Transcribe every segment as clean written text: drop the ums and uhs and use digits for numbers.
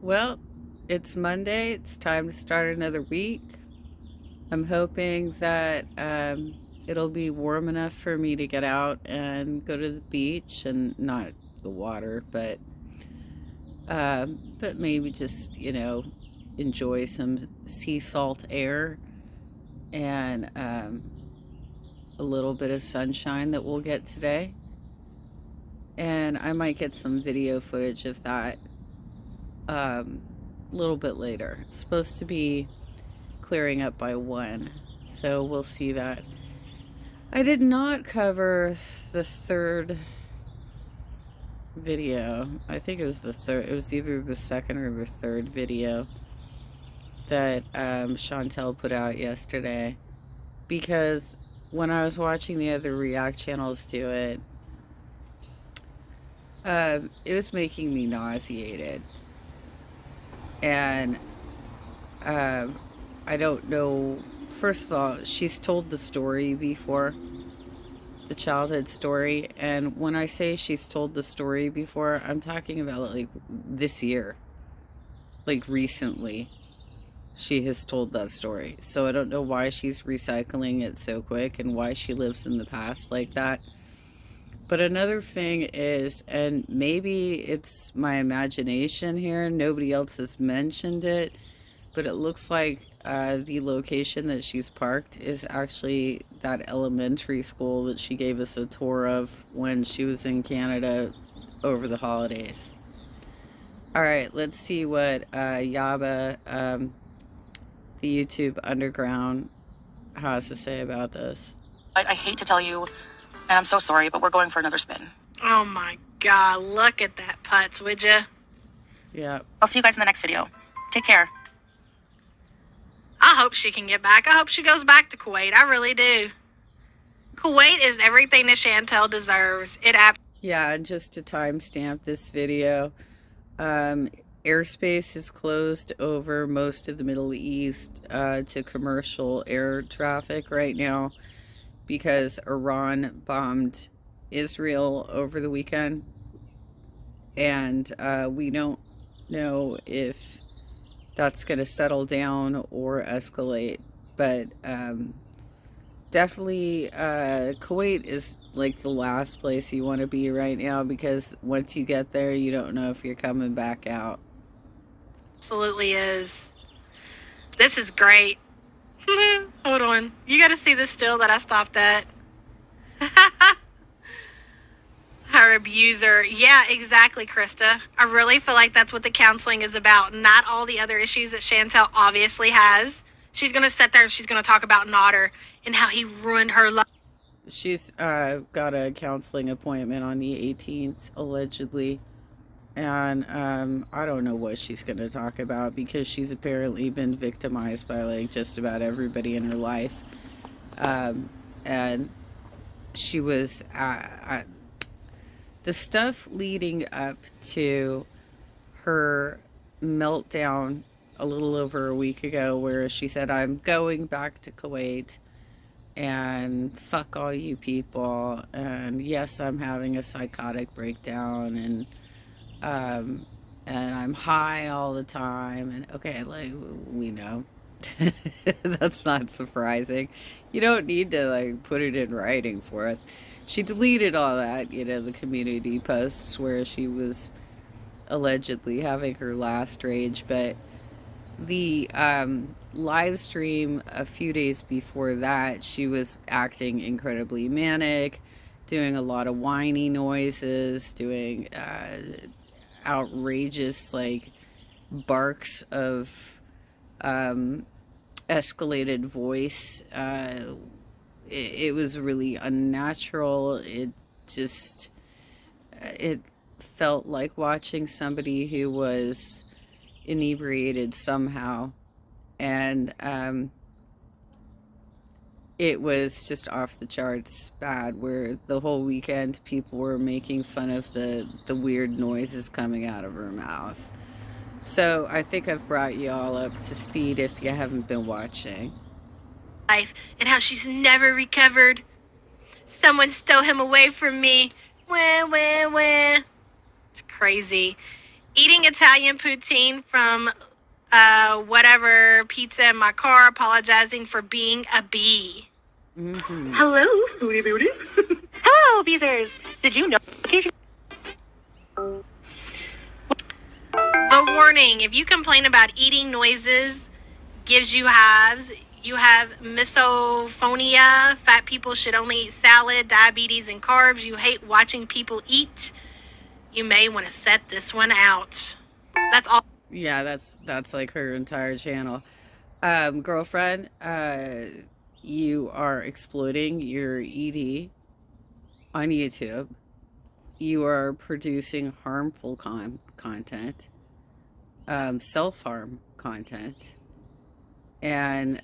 Well, it's Monday. It's time to start another week. I'm hoping that it'll be warm enough for me to get out and go to the beach and not the water, but maybe just enjoy some sea salt air and a little bit of sunshine that we'll get today. And I might get some video footage of that a little bit later. It's supposed to be clearing up by 1, so we'll see that. I did not cover the third video. I think it was the third. It was either the second or the third video that Chantel put out yesterday, because when I was watching the other React channels do it, it was making me nauseated. And I don't know. First of all, she's told the story before, the childhood story. And when I say she's told the story before, I'm talking about like this year, like recently. She has told that story. So I don't know why she's recycling it so quick and why she lives in the past like that. But another thing is, and maybe it's my imagination here, nobody else has mentioned it, but it looks like the location that she's parked is actually that elementary school that she gave us a tour of when she was in Canada over the holidays. All right, let's see what Yaba, the YouTube Underground, has to say about this. I hate to tell you, and I'm so sorry, but we're going for another spin. Oh my God, look at that putz, would ya? Yeah. I'll see you guys in the next video. Take care. I hope she can get back. I hope she goes back to Kuwait. I really do. Kuwait is everything that Chantel deserves. Yeah, and just to timestamp this video, airspace is closed over most of the Middle East to commercial air traffic right now because Iran bombed Israel over the weekend. And we don't know if that's going to settle down or escalate. But definitely Kuwait is like the last place you want to be right now, because once you get there, you don't know if you're coming back out. Absolutely is. This is great. Hold on. You got to see the still that I stopped at. Her abuser. Yeah, exactly, Krista. I really feel like that's what the counseling is about, not all the other issues that Chantel obviously has. She's going to sit there and she's going to talk about Nodder and how he ruined her life. She's got a counseling appointment on the 18th, allegedly. And I don't know what she's going to talk about, because she's apparently been victimized by like just about everybody in her life. And she was... the stuff leading up to her meltdown a little over a week ago, where she said, I'm going back to Kuwait and fuck all you people, and yes, I'm having a psychotic breakdown, and I'm high all the time, and okay, like, we know. That's not surprising. You don't need to like put it in writing for us. She deleted all that, the community posts where she was allegedly having her last rage. But the live stream a few days before that, she was acting incredibly manic, doing a lot of whiny noises, doing outrageous like barks of escalated voice. It was really unnatural. It felt like watching somebody who was inebriated somehow. And it was just off the charts bad, where the whole weekend people were making fun of the weird noises coming out of her mouth. So I think I've brought you all up to speed if you haven't been watching. And how she's never recovered. Someone stole him away from me. Wah, wah, wah. It's crazy. Eating Italian poutine from whatever pizza in my car, apologizing for being a bee. Hello, Foody Beauties. Hello, abusers. Did you know? The warning, if you complain about eating noises, gives you hives, you have misophonia, fat people should only eat salad, diabetes, and carbs, you hate watching people eat, you may want to set this one out. That's all. Yeah, that's like her entire channel. Girlfriend, you are exploiting your ED on YouTube. You are producing harmful content, self-harm content, and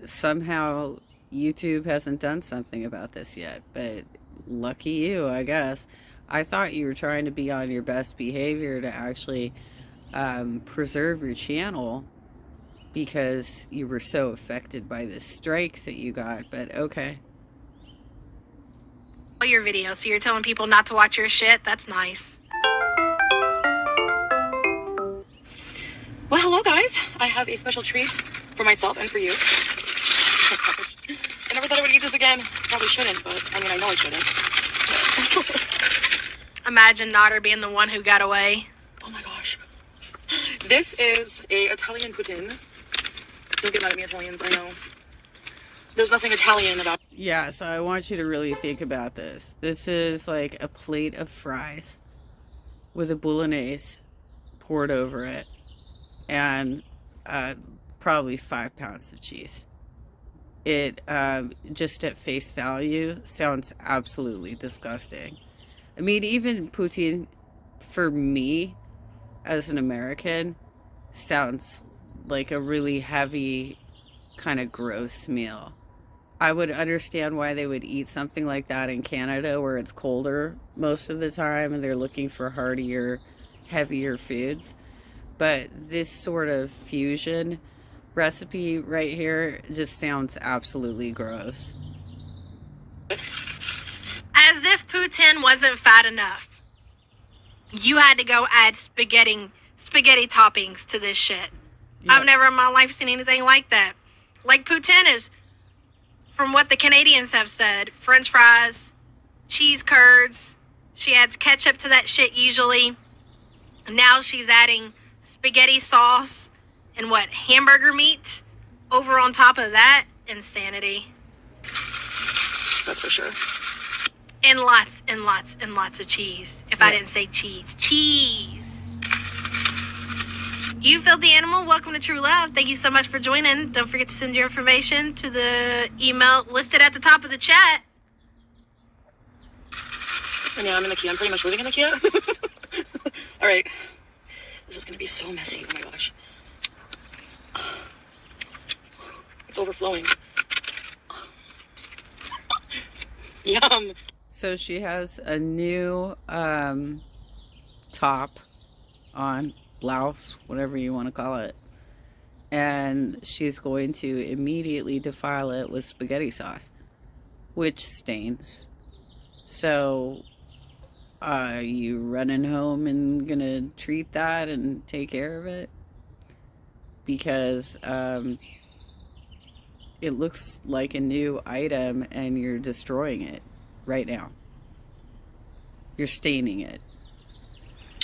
somehow YouTube hasn't done something about this yet, but lucky you, I guess. I thought you were trying to be on your best behavior to actually preserve your channel because you were so affected by this strike that you got, but okay. Your video, so you're telling people not to watch your shit. That's nice. Well, hello, guys. I have a special treat for myself and for you. I never thought I would eat this again. Probably shouldn't, but I mean, I know I shouldn't. Imagine Nodder being the one who got away. Oh my gosh. This is a Italian poutine. Don't get mad at me, Italians. I know. There's nothing Italian about. Yeah, so I want you to really think about this. This is like a plate of fries with a bolognese poured over it and probably 5 pounds of cheese. It, just at face value, sounds absolutely disgusting. I mean, even poutine, for me, as an American, sounds like a really heavy, kind of gross meal. I would understand why they would eat something like that in Canada where it's colder most of the time and they're looking for heartier, heavier foods. But this sort of fusion recipe right here just sounds absolutely gross. As if poutine wasn't fat enough, you had to go add spaghetti toppings to this shit. Yep. I've never in my life seen anything like that. Like, poutine is, from what the Canadians have said, French fries, cheese curds. She adds ketchup to that shit usually. Now she's adding spaghetti sauce and what, hamburger meat over on top of that. Insanity. That's for sure. And lots and lots and lots of cheese. If I didn't say cheese. Cheese. You filthy animal, welcome to True Love. Thank you so much for joining. Don't forget to send your information to the email listed at the top of the chat. And yeah, I'm in the Kia. I'm pretty much living in the Kia. All right. This is going to be so messy. Oh my gosh. It's overflowing. Yum. So she has a new top on, blouse, whatever you want to call it, and she's going to immediately defile it with spaghetti sauce, which stains. So are you running home and gonna treat that and take care of it? Because it looks like a new item and you're destroying it right now. You're staining it.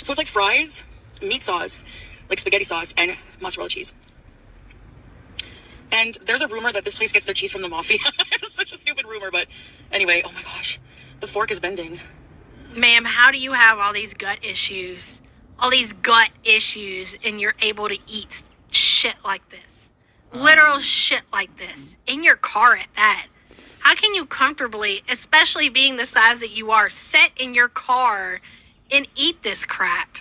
So it's like fries, meat sauce, like spaghetti sauce, and mozzarella cheese. And there's a rumor that this place gets their cheese from the mafia. It's such a stupid rumor, but anyway, oh my gosh. The fork is bending. Ma'am, how do you have all these gut issues? All these gut issues, and you're able to eat shit like this? Literal shit like this. In your car at that. How can you comfortably, especially being the size that you are, sit in your car and eat this crap?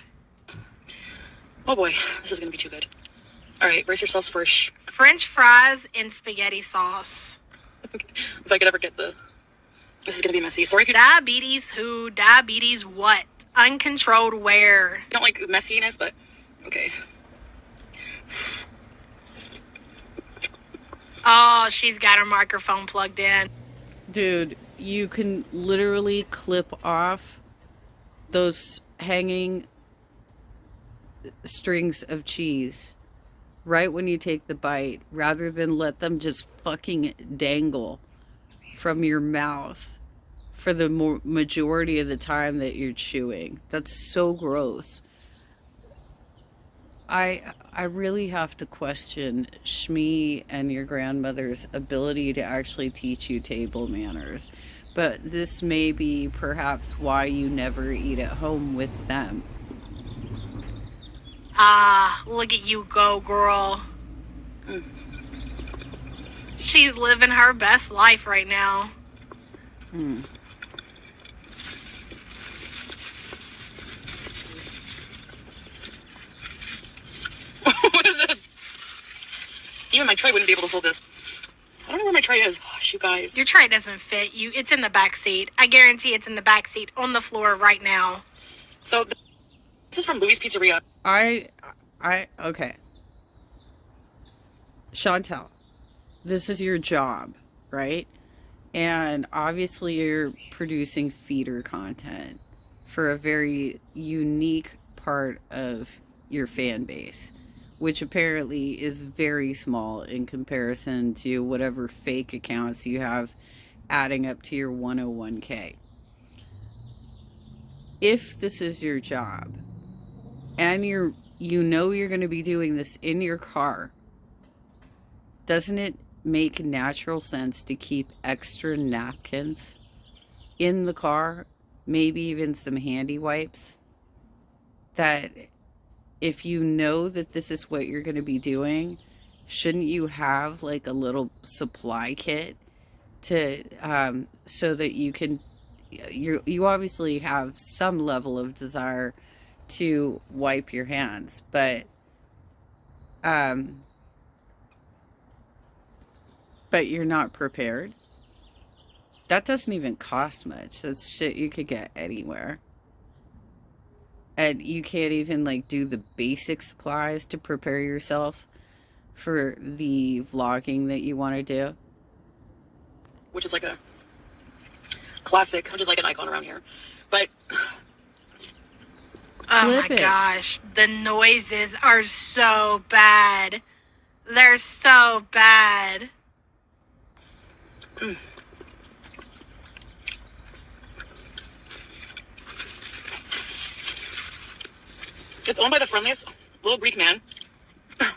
Oh boy, this is gonna be too good. All right, brace yourselves for French fries and spaghetti sauce. If I could ever get this is gonna be messy. Sorry. Diabetes who? Diabetes what? Uncontrolled where? I don't like messiness, but okay. Oh, she's got her microphone plugged in. Dude, you can literally clip off those hanging strings of cheese right when you take the bite, rather than let them just fucking dangle from your mouth for the majority of the time that you're chewing. That's so gross. I really have to question Shmi and your grandmother's ability to actually teach you table manners. But this may be perhaps why you never eat at home with them. Ah, look at you go, girl. She's living her best life right now. What is this? Even my tray wouldn't be able to hold this. I don't know where my tray is. Gosh, you guys. Your tray doesn't fit you. It's in the back seat. I guarantee it's in the back seat on the floor right now. So this is from Louis Pizzeria. Okay. Chantel, this is your job, right? And obviously you're producing feeder content for a very unique part of your fan base, which apparently is very small in comparison to whatever fake accounts you have adding up to your 101k. If this is your job and you're going to be doing this in your car, doesn't it make natural sense to keep extra napkins in the car, maybe even some handy wipes, that if you know that this is what you're going to be doing, shouldn't you have like a little supply kit to so that you can you obviously have some level of desire to wipe your hands, but you're not prepared? That doesn't even cost much. That's shit you could get anywhere. And you can't even like do the basic supplies to prepare yourself for the vlogging that you want to do. Which is like a classic, which is like an icon around here. But oh my gosh, the noises are so bad. They're so bad. It's owned by the friendliest little Greek man. I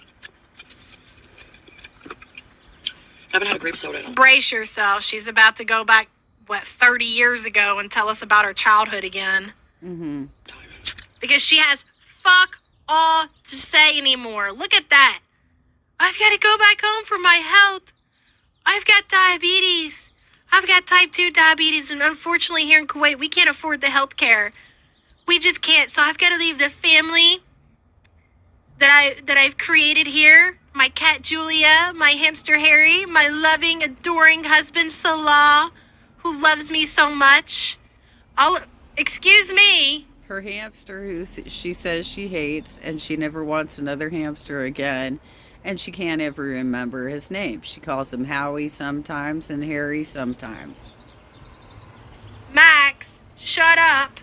haven't had a grape soda. Brace yourself. She's about to go back, 30 years ago and tell us about her childhood again. Mm-hmm. Because she has fuck all to say anymore. Look at that. I've got to go back home for my health. I've got diabetes. I've got type 2 diabetes, and unfortunately here in Kuwait, we can't afford the health care. We just can't, so I've got to leave the family that I've created here. My cat Julia, my hamster Harry, my loving, adoring husband Salah, who loves me so much. Excuse me. Her hamster, who she says she hates, and she never wants another hamster again, and she can't ever remember his name. She calls him Howie sometimes and Harry sometimes. Max, shut up.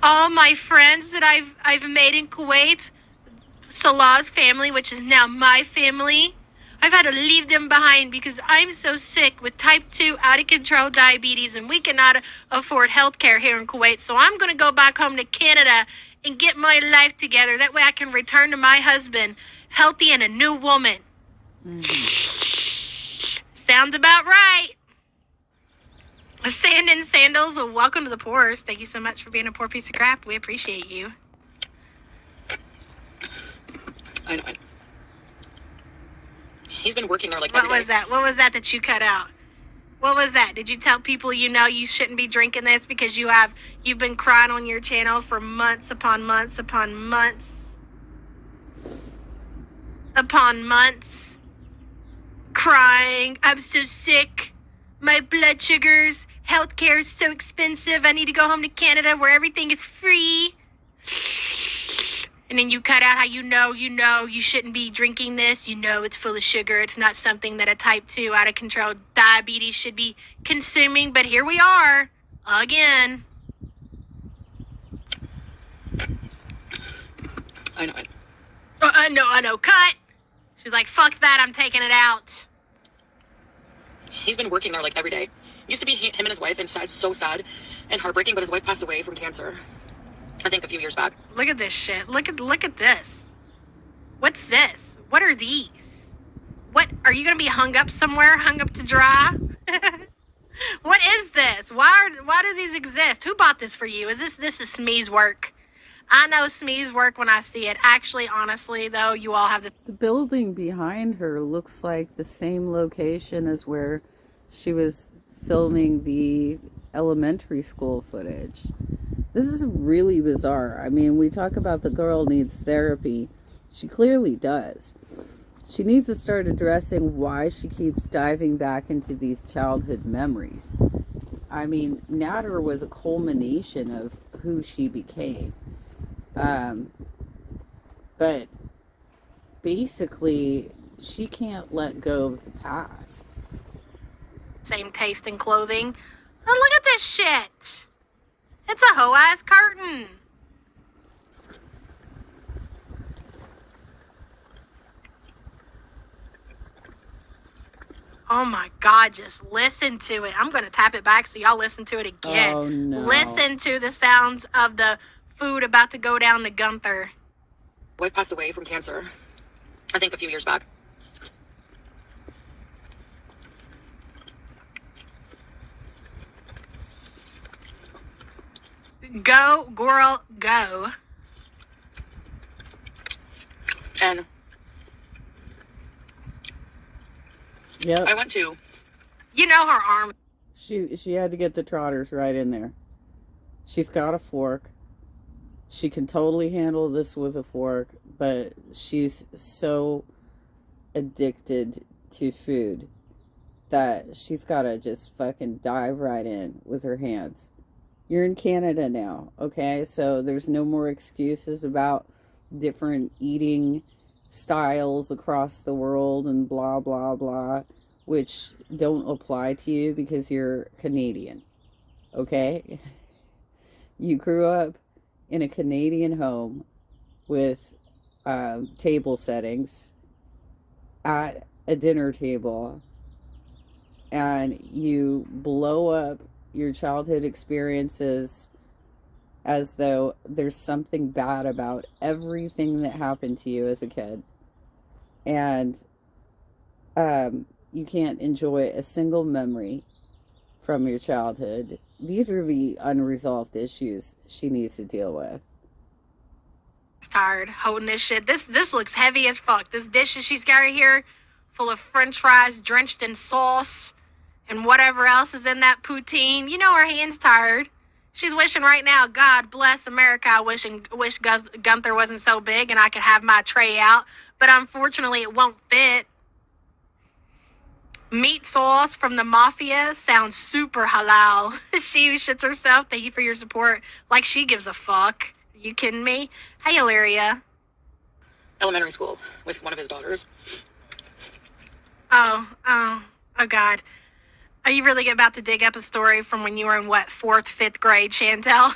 All my friends that I've made in Kuwait, Salah's family, which is now my family, I've had to leave them behind because I'm so sick with type 2 out of control diabetes, and we cannot afford health care here in Kuwait. So I'm going to go back home to Canada and get my life together. That way I can return to my husband healthy and a new woman. Sounds about right. Sand and Sandals, welcome to the Poorest. Thank you so much for being a poor piece of crap. We appreciate you. I know. He's been working there like What was that? What was that you cut out? What was that? Did you tell people you shouldn't be drinking this because you've been crying on your channel for months upon months upon months upon months, crying, I'm so sick, my blood sugars, healthcare is so expensive, I need to go home to Canada where everything is free. And then you cut out how you shouldn't be drinking this. It's full of sugar. It's not something that a type 2 out of control diabetes should be consuming. But here we are again. I know. I know. Cut. She's like, fuck that. I'm taking it out. He's been working there like every day. Used to be him and his wife, and it's so sad and heartbreaking, but his wife passed away from cancer, I think a few years back. Look at this shit. Look at this. What's this? What are these? What, are you gonna be hung up somewhere? Hung up to dry? What is this? Why do these exist? Who bought this for you? This is Smee's work? I know Smee's work when I see it. Actually, honestly, though, you all have The building behind her looks like the same location as where she was filming the elementary school footage. This is really bizarre. I mean, we talk about the girl needs therapy. She clearly does. She needs to start addressing why she keeps diving back into these childhood memories. I mean, Natter was a culmination of who she became. But basically, she can't let go of the past. same taste in clothing. Oh, look at this shit. It's a hoe-ass curtain. Oh my God, just listen to it. I'm going to tap it back so y'all listen to it again. Oh, no. Listen to the sounds of the food about to go down to Gunther. Wife passed away from cancer, I think a few years back. Go, girl, go. And Yep. I went to... You know her arm. She had to get the trotters right in there. She's got a fork. She can totally handle this with a fork, but she's so addicted to food that she's got to just fucking dive right in with her hands. You're in Canada now, okay? So there's no more excuses about different eating styles across the world and blah, blah, blah, which don't apply to you because you're Canadian, okay? You grew up in a Canadian home with table settings at a dinner table, and you blow up your childhood experiences as though there's something bad about everything that happened to you as a kid. And you can't enjoy a single memory from your childhood. These are the unresolved issues she needs to deal with. Tired holding this shit. This looks heavy as fuck. This dish that she's got right here, full of French fries drenched in sauce and whatever else is in that poutine. You know her hand's tired. She's wishing right now, God bless America. I wish Gunther wasn't so big and I could have my tray out. But unfortunately, it won't fit. Meat sauce from the mafia sounds super halal. She shits herself. Thank you for your support. Like she gives a fuck. Are you kidding me? Hey, Illyria. elementary school with one of his daughters. Oh, God. Are you really about to dig up a story from when you were in, what, 4th, 5th grade, Chantel?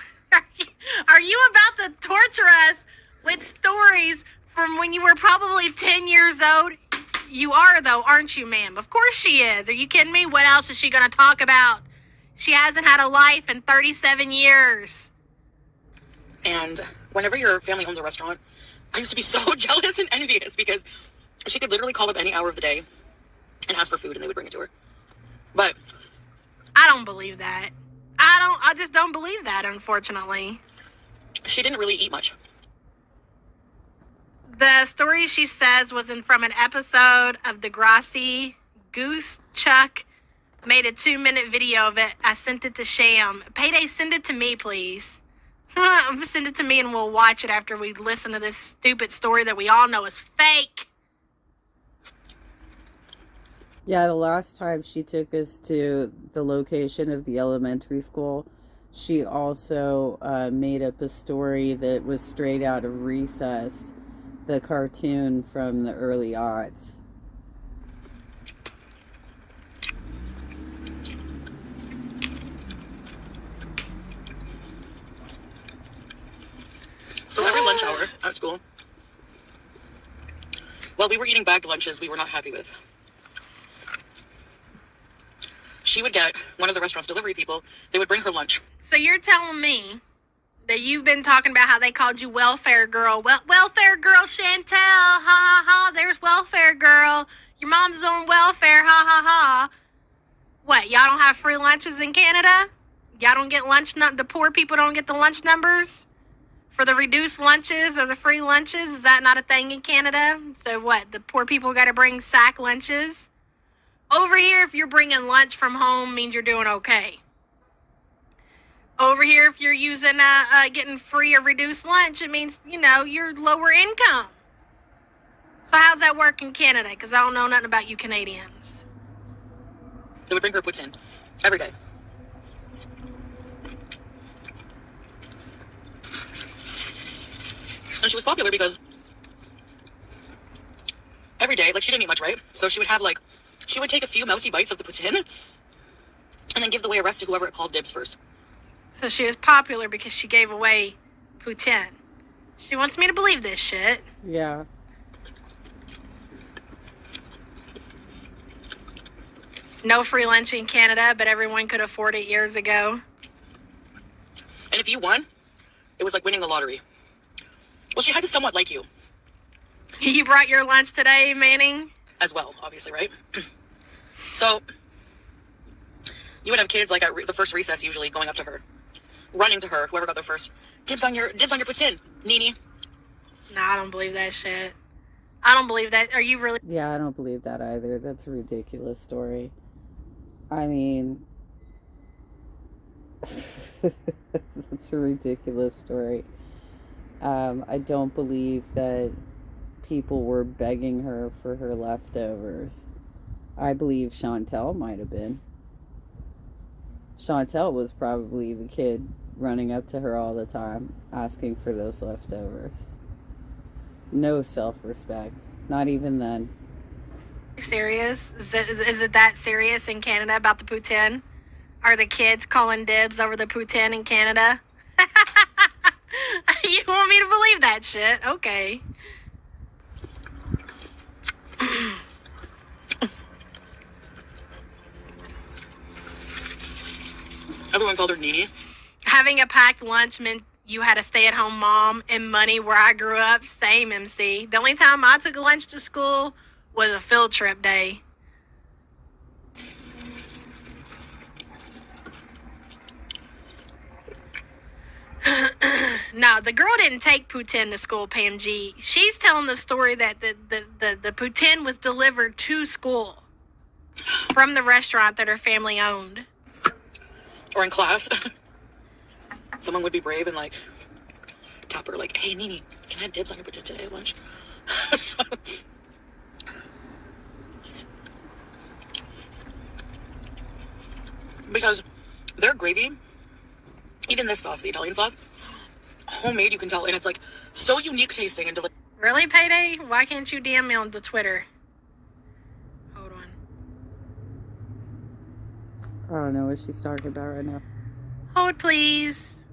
Are you about to torture us with stories from when you were probably 10 years old? You are, though, aren't you, ma'am? Of course she is. Are you kidding me? What else is she going to talk about? She hasn't had a life in 37 years. And whenever your family owns a restaurant, I used to be so jealous and envious because she could literally call up any hour of the day and ask for food and they would bring it to her. But I don't believe that. I just don't believe that, unfortunately. she didn't really eat much. The story she says was from an episode of Degrassi. Goose Chuck made a 2-minute video of it. I sent it to Sham. Payday, send it to me, please. Send it to me and we'll watch it after we listen to this stupid story that we all know is fake. Yeah, the last time she took us to the location of the elementary school, she also made up a story that was straight out of Recess, the cartoon from the early aughts. So every lunch hour at school, Well, we were eating bagged lunches we were not happy with. She would get one of the restaurant's delivery people. They would bring her lunch. So you're telling me that you've been talking about how they called you welfare girl. Welfare girl Chantel, ha ha ha. There's welfare girl. Your mom's on welfare, ha ha ha. What, y'all don't have free lunches in Canada? Y'all don't get lunch, the poor people don't get the lunch numbers for the reduced lunches or the free lunches? Is that not a thing in Canada? So what, the poor people got to bring sack lunches? Over here, if you're bringing lunch from home, means you're doing okay. Over here, if you're using getting free or reduced lunch, it means, you're lower income. So how's that work in Canada? Because I don't know nothing about you Canadians. They would bring her poutine every day. And she was popular because every day, like, she didn't eat much, right? So she would have, like, she would take a few mousy bites of the poutine and then give the way rest to whoever it called dibs first. So she was popular because she gave away poutine. She wants me to believe this shit. Yeah. No free lunch in Canada, but everyone could afford it years ago. And if you won, it was like winning the lottery. Well, she had to somewhat like you. You brought your lunch today, Manning? As well, obviously, right? So, you would have kids, like, at the first recess, usually, going up to her. Running to her, whoever got there first. Dibs on your poutine, Nini. No, I don't believe that shit. I don't believe that. Are you really? Yeah, I don't believe that either. That's a ridiculous story. I mean, that's a ridiculous story. I don't believe that people were begging her for her leftovers. I believe Chantel might have been. Chantel was probably the kid running up to her all the time, asking for those leftovers. No self-respect. Not even then. Serious? Is it that serious in Canada about the poutine? Are the kids calling dibs over the poutine in Canada? You want me to believe that shit? Okay. Everyone called her Nini. Having a packed lunch meant you had a stay-at-home mom and money where I grew up. Same, MC. The only time I took lunch to school was a field trip day. No, the girl didn't take poutine to school, Pam G. She's telling the story that the poutine was delivered to school from the restaurant that her family owned. Or in class. Someone would be brave and, like, tap her, like, hey, Nini, can I have dibs on your poutine today at lunch? So, because their gravy, even this sauce, the Italian sauce, homemade, you can tell, and it's, like, so unique tasting and delicious. Really, Payday? Why can't you DM me on the Twitter? Hold on. I don't know what she's talking about right now. Hold, please.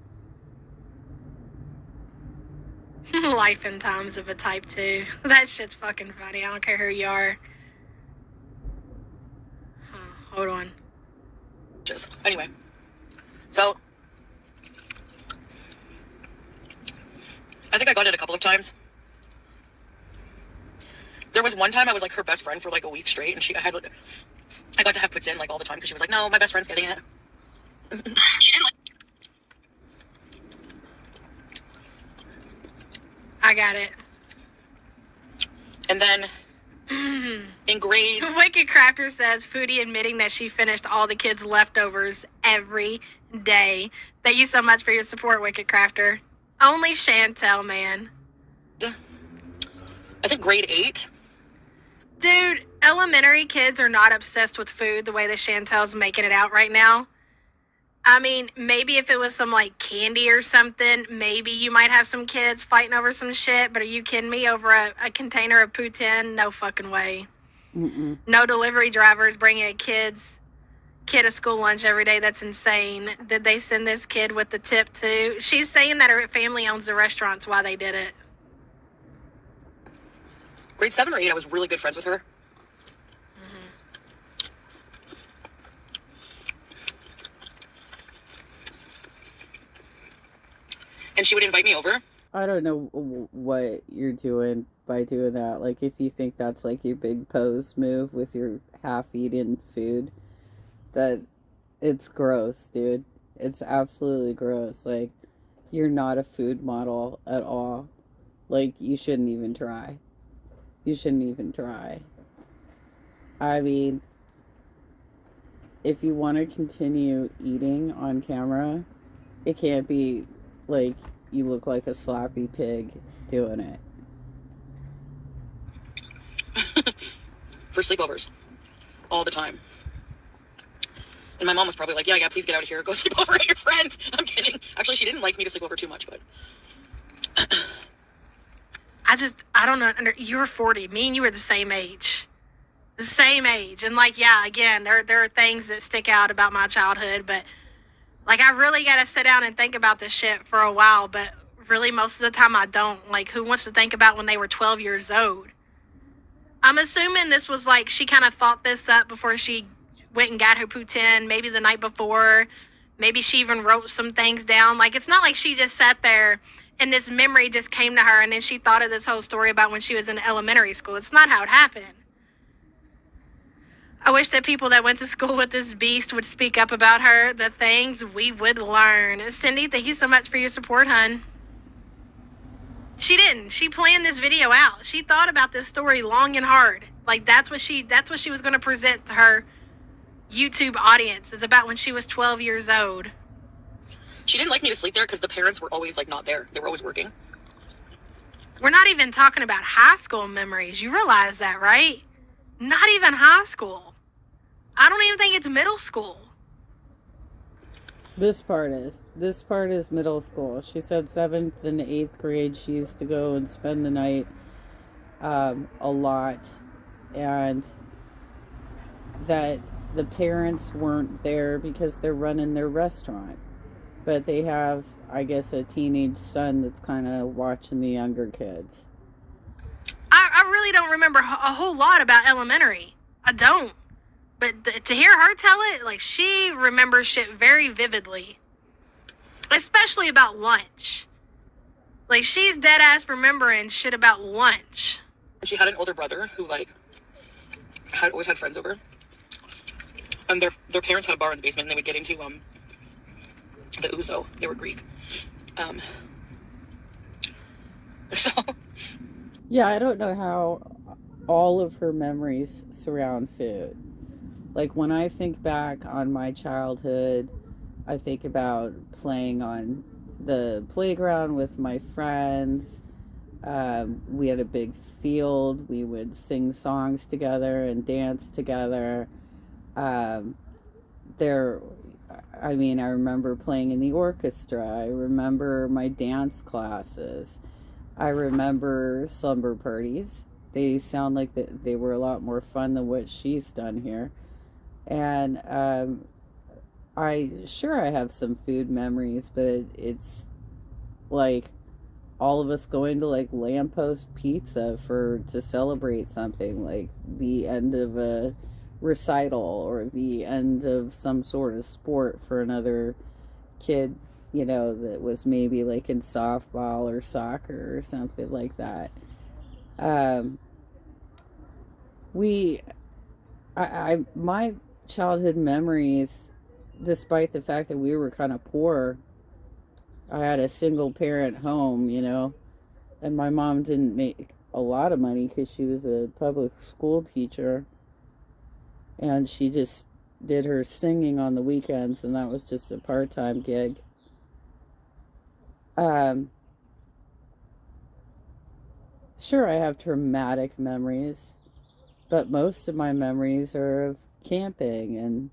Life and times of a type 2. That shit's fucking funny. I don't care who you are. Hold on. Just, anyway. So, I think I got it a couple of times. There was one time I was, like, her best friend for, like, a week straight, and I got to have poutine, like, all the time, because she was like, no, my best friend's getting it. She didn't like. I got it. And then, in grade... Wicked Crafter says, Foody admitting that she finished all the kids' leftovers every day. Thank you so much for your support, Wicked Crafter. Only Chantel, man. I think grade 8. Dude, elementary kids are not obsessed with food the way that Chantel's making it out right now. I mean, maybe if it was some, like, candy or something, maybe you might have some kids fighting over some shit, but are you kidding me? Over a container of poutine? No fucking way. Mm-mm. No delivery drivers bringing a kid a school lunch every day. That's insane. Did they send this kid with the tip, too? She's saying that her family owns the restaurants while they did it. grade 7 or 8, I was really good friends with her. And she would invite me over. I don't know what you're doing by doing that. Like, if you think that's like your big pose move with your half-eaten food, that it's gross, dude. It's absolutely gross. Like, you're not a food model at all. Like, you shouldn't even try. You shouldn't even try. I mean, if you want to continue eating on camera, it can't be like you look like a sloppy pig doing it. For sleepovers. All the time. And my mom was probably like, yeah, please get out of here. Go sleep over at your friends. I'm kidding. Actually, she didn't like me to sleep over too much, but... I don't know. You're 40. Me and you were the same age. The same age. And, like, yeah, again, there are things that stick out about my childhood, but, like, I really got to sit down and think about this shit for a while, but really most of the time I don't. Like, who wants to think about when they were 12 years old? I'm assuming this was, like, she kind of thought this up before she went and got her poutine, maybe the night before. Maybe she even wrote some things down. Like, it's not like she just sat there and this memory just came to her and then she thought of this whole story about when she was in elementary school. It's not how it happened. I wish that people that went to school with this beast would speak up about her, the things we would learn. Cindy, thank you so much for your support, hun. She didn't. She planned this video out. She thought about this story long and hard. Like, that's what she was going to present to her YouTube audience. It's about when she was 12 years old. She didn't like me to sleep there because the parents were always, like, not there. They were always working. We're not even talking about high school memories. You realize that, right? Not even high school. I don't even think it's middle school. This part is middle school. She said 7th and 8th grade she used to go and spend the night a lot, and that the parents weren't there because they're running their restaurant. But they have, I guess, a teenage son that's kind of watching the younger kids. I really don't remember a whole lot about elementary. I don't. But to hear her tell it, like, she remembers shit very vividly. Especially about lunch. Like, she's dead ass remembering shit about lunch. And she had an older brother who, like, always had friends over. And their parents had a bar in the basement, and they would get into the ouzo. They were Greek. So... Yeah, I don't know how all of her memories surround food. Like, when I think back on my childhood, I think about playing on the playground with my friends. We had a big field. We would sing songs together and dance together. I remember playing in the orchestra. I remember my dance classes. I remember slumber parties. They sound like they were a lot more fun than what she's done here. And I have some food memories, but it's like all of us going to like Lamppost Pizza to celebrate something, like the end of a recital or the end of some sort of sport for another kid, you know, that was maybe like in softball or soccer or something like that. My childhood memories, despite the fact that we were kind of poor, I had a single parent home, you know, and my mom didn't make a lot of money because she was a public school teacher, and she just did her singing on the weekends, and that was just a part-time gig. Sure, I have traumatic memories, but most of my memories are of camping and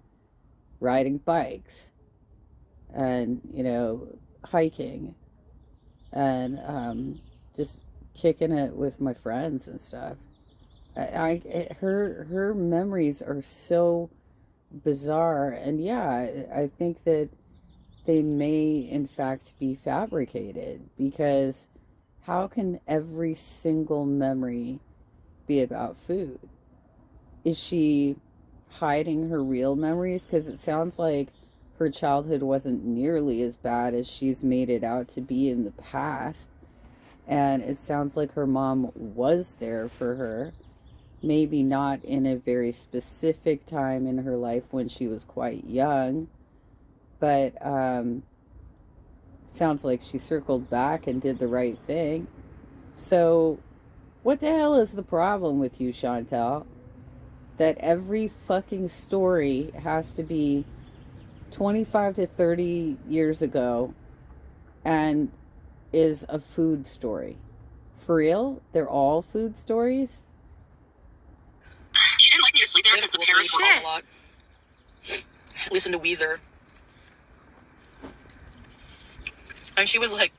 riding bikes and, you know, hiking and just kicking it with my friends and stuff. Her memories are so bizarre, and yeah, I think that they may in fact be fabricated, because how can every single memory be about food? Is she hiding her real memories? Because it sounds like her childhood wasn't nearly as bad as she's made it out to be in the past. And it sounds like her mom was there for her. Maybe not in a very specific time in her life when she was quite young, but sounds like she circled back and did the right thing. So, what the hell is the problem with you, Chantel? That every fucking story has to be 25 to 30 years ago and is a food story. For real? They're all food stories? She didn't like me to sleep there because the parents were home a lot. Listen to Weezer. And she was like,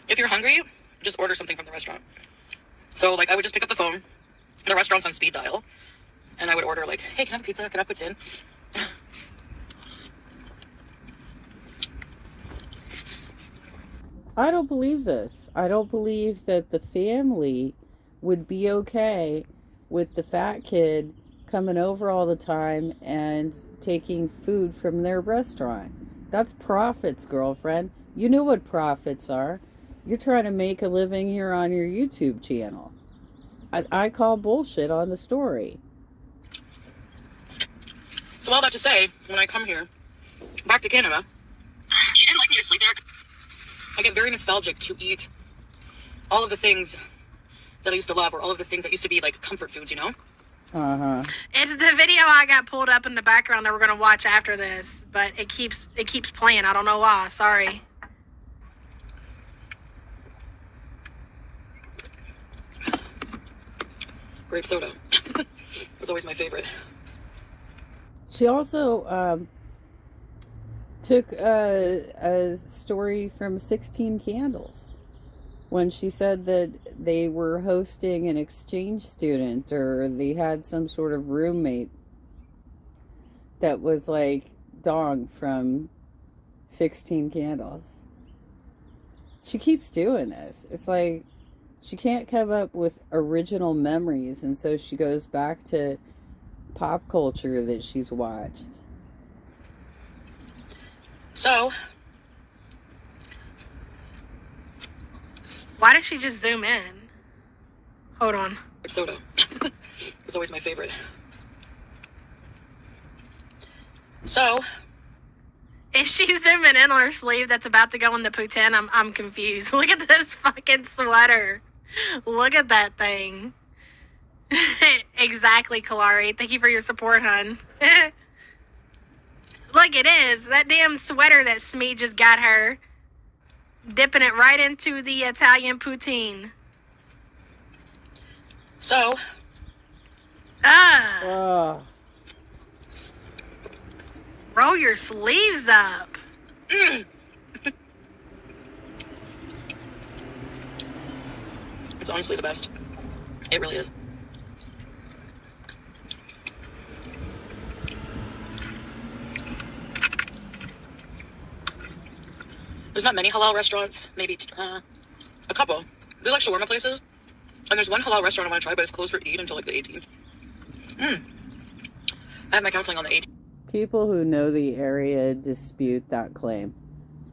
if you're hungry, just order something from the restaurant. So, like, I would just pick up the phone. The restaurant's on speed dial. And I would order, like, hey, can I have pizza? Can I have poutine? I don't believe this. I don't believe that the family would be okay with the fat kid coming over all the time and taking food from their restaurant. That's profits, girlfriend. You know what profits are. You're trying to make a living here on your YouTube channel. I call bullshit on the story. So all that to say, when I come here, back to Canada, she didn't like me to sleep there. I get very nostalgic to eat all of the things that I used to love, or all of the things that used to be like comfort foods, you know? Uh-huh. It's the video I got pulled up in the background that we're gonna watch after this, but it keeps playing. I don't know why. Sorry. Grape soda. Was always my favorite. She also took a story from 16 Candles when she said that they were hosting an exchange student, or they had some sort of roommate that was like Dong from 16 Candles. She keeps doing this. It's like she can't come up with original memories, and so she goes back to pop culture that she's watched. So, Why did she just zoom in? Hold on. grape soda. Was always my favorite. So, Is she zooming in on her sleeve that's about to go in the poutine? I'm confused. Look at this fucking sweater. Look at that thing. Exactly, Kalari. Thank you for your support, hun. Look, it is. That damn sweater that Smee just got her. Dipping it right into the Italian poutine. so, Oh, Roll your sleeves up. it's honestly the best. It really is. There's not many halal restaurants, maybe a couple. There's like shawarma places, and there's one halal restaurant I want to try, but it's closed for Eid until like the 18th. I have my counseling on the 18th. people who know the area dispute that claim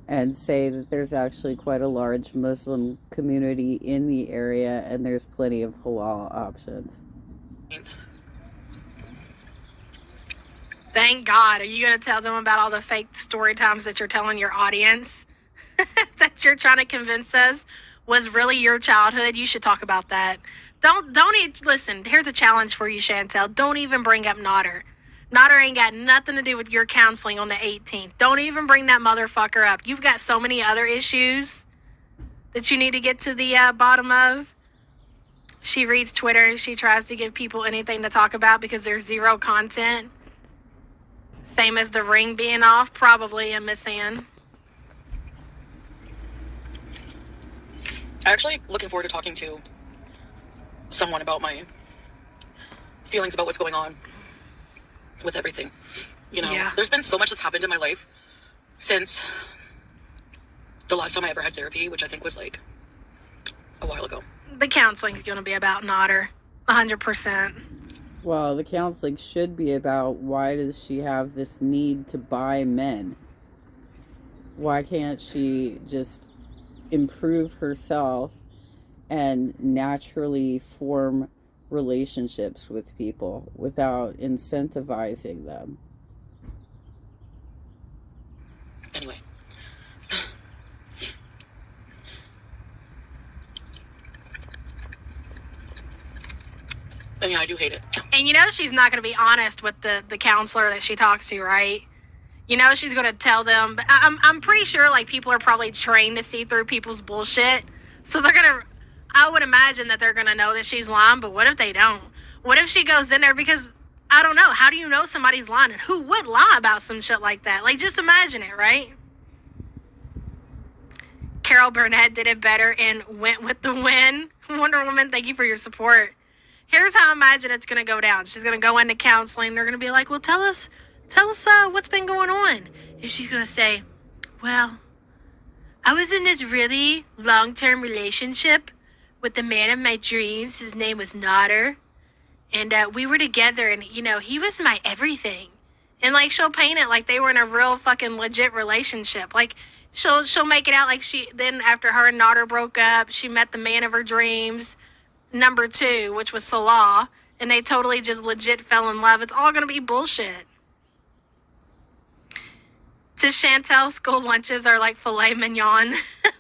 and say that there's actually quite a large Muslim community in the area and there's plenty of halal options. Thank God. Are you going to tell them about all the fake story times that you're telling your audience? That you're trying to convince us was really your childhood? You should talk about that. Listen, here's a challenge for you, Chantel. Don't even bring up Nodder. Nodder ain't got nothing to do with your counseling on the 18th. Don't even bring that motherfucker up. You've got so many other issues that you need to get to the bottom of. She reads Twitter and she tries to give people anything to talk about because there's zero content. Same as the ring being off, probably in Miss Ann. Actually, looking forward to talking to someone about my feelings about what's going on with everything. You know, Yeah. There's been so much that's happened in my life since the last time I ever had therapy, which I think was like a while ago. The counseling's going to be about Nodder. 100%. Well, the counseling should be about why does she have this need to buy men? Why can't she just improve herself and naturally form relationships with people without incentivizing them? Anyway. And yeah, I do hate it. And you know she's not going to be honest with the counselor that she talks to, right? You know she's going to tell them. But I'm pretty sure, like, people are probably trained to see through people's bullshit. So they're going to... I would imagine that they're going to know that she's lying, but what if they don't? What if she goes in there because... I don't know. How do you know somebody's lying? And who would lie about some shit like that? Like, just imagine it, right? Carol Burnett did it better and went with the win. Wonder Woman, thank you for your support. Here's how I imagine it's going to go down. She's going to go into counseling. They're going to be like, well, tell us what's been going on. And she's going to say, well, I was in this really long-term relationship with the man of my dreams. His name was Nodder. And we were together, and, you know, he was my everything. And, like, she'll paint it like they were in a real fucking legit relationship. Like, she'll make it out like then after her and Nodder broke up, she met the man of her dreams, number 2, which was Salah, and they totally just legit fell in love. It's all going to be bullshit. To Chantel, school lunches are like filet mignon.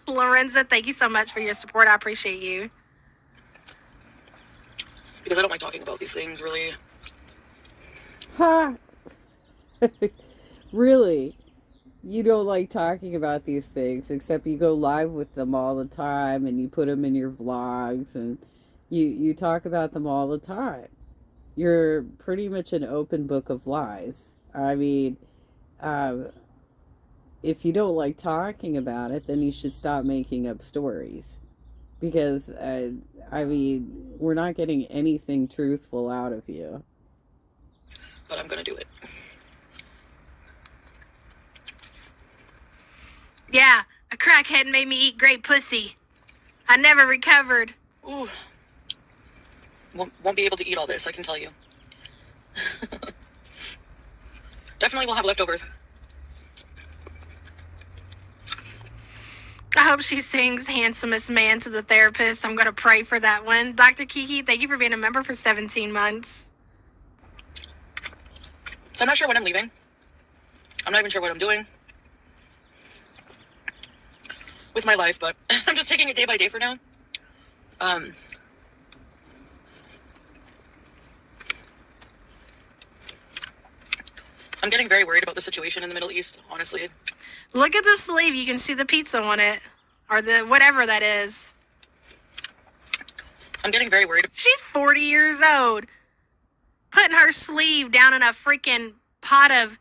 Lorenza, thank you so much for your support. I appreciate you. Because I don't like talking about these things, really. Ha! Really? You don't like talking about these things, except you go live with them all the time and you put them in your vlogs and you talk about them all the time. You're pretty much an open book of lies. I mean, if you don't like talking about it, then you should stop making up stories. Because, I mean, we're not getting anything truthful out of you. But I'm going to do it. Yeah, a crackhead made me eat great pussy. I never recovered. Ooh. Won't be able to eat all this, I can tell you. Definitely will have leftovers. I hope she sings Handsomest Man to the therapist. I'm going to pray for that one. Dr. Kiki, thank you for being a member for 17 months. So I'm not sure when I'm leaving. I'm not even sure what I'm doing with my life, but I'm just taking it day by day for now. I'm getting very worried about the situation in the Middle East, honestly. Look at the sleeve. You can see the pizza on it. Or the whatever that is. I'm getting very worried. She's 40 years old. Putting her sleeve down in a freaking pot of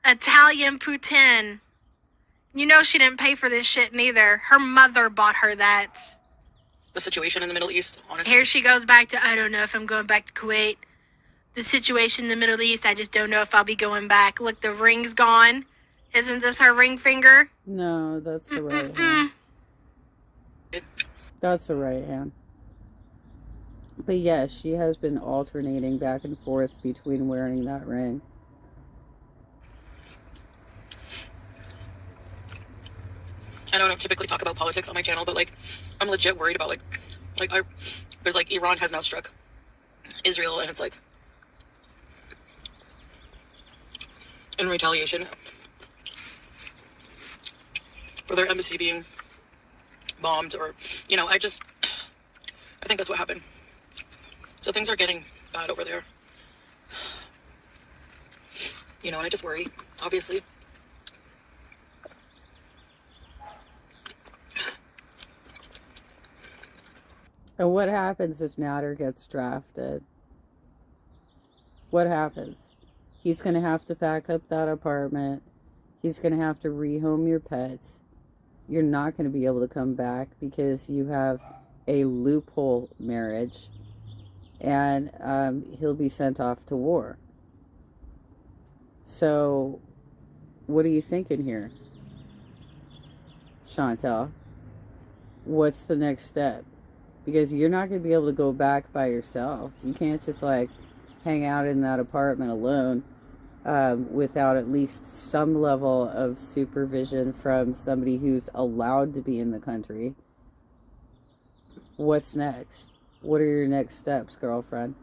Italian poutine. You know she didn't pay for this shit neither. Her mother bought her that. The situation in the Middle East, honestly. Here she goes back to, I don't know if I'm going back to Kuwait. The situation in the Middle East, I just don't know if I'll be going back. Look, the ring's gone. Isn't this her ring finger? No, that's the right hand. That's the right hand. But yes, she has been alternating back and forth between wearing that ring. I don't typically talk about politics on my channel, but, like, I'm legit worried about, there's, like, Iran has now struck Israel, and it's, like, in retaliation for their embassy being bombed, or, you know, I think that's what happened. So things are getting bad over there. You know, and I just worry, obviously. And what happens if Nader gets drafted? What happens? He's going to have to pack up that apartment. He's going to have to rehome your pets. You're not going to be able to come back because you have a loophole marriage. And he'll be sent off to war. So, what are you thinking here, Chantel? What's the next step? because you're not going to be able to go back by yourself. You can't just like hang out in that apartment alone without at least some level of supervision from somebody who's allowed to be in the country. What's next? What are your next steps, girlfriend?